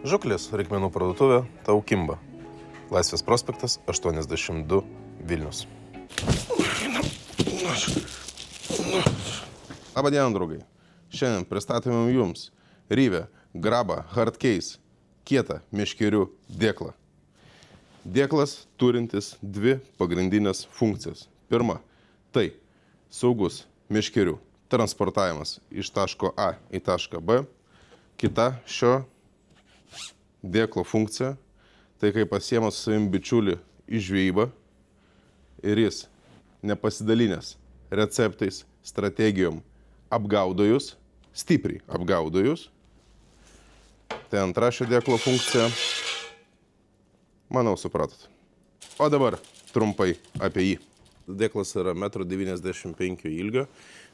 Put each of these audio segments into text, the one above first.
Žuklės reikmenų parduotuvė Taukimba. Laisvės prospektas 82 Vilnius. Labadiena, draugai. Šiandien pristatome jums Ryvę Graba Hardcase kietą meškerių dėklą. Dėklas turintis dvi pagrindinės funkcijas. Pirma, tai saugus meškerių transportavimas iš taško A į tašką B. Kita šio dėklo funkcija, tai kai pasiema su savim bičiulį į žvejybą ir jis nepasidalinęs receptais, strategijom apgaudo jūs, stipriai apgaudo jūs. Tai antra šio dėklo funkcija. Manau, supratot. O dabar trumpai apie jį. Dėklas yra 1,95 m ilgio,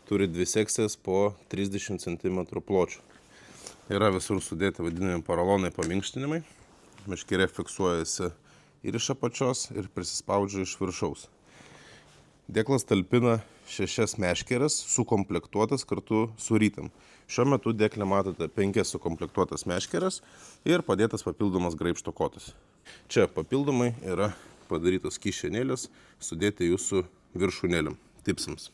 turi dvi sekcijas po 30 cm pločio. Yra visur sudėti vadinami porolonai paminkštinimai. Meškerė fiksuojasi ir iš apačios, ir prisispaudžia iš viršaus. Dėklas talpina 6 meškeres, sukomplektuotas kartu su rytam. Šiuo metu dėklę matote 5 sukomplektuotas meškeres ir padėtas papildomas graibšto kotas. Čia papildomai yra padarytos kišenėlės, sudėti jūsų viršūnėliam, tipsams.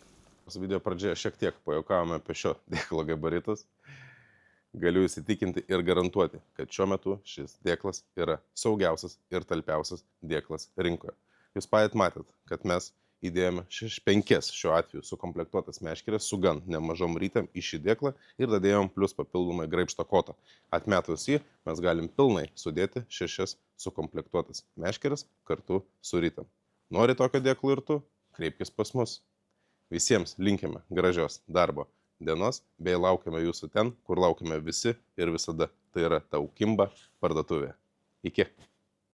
Video pradžioje šiek tiek pajuokavome apie šio dėklo gabaritus. Galiu įsitikinti ir garantuoti, kad šiuo metu šis dėklas yra saugiausias ir talpiausias dėklas rinkoje. Jūs patys matėt, kad mes įdėjome 5 šiuo atveju sukomplektuotas meškeres su gan nemažom rytam į šį dėklą ir dadėjom plus papildomai graibšto kotą. Atmetus jį, mes galim pilnai sudėti 6 sukomplektuotas meškeres kartu su rytam. Nori tokio dėklo ir tu? Kreipkis pas mus. Visiems linkime gražios darbo dienos, bei laukiame jūsų ten, kur laukiame visi ir visada. Tai yra Taukimba parduotuvė. Iki.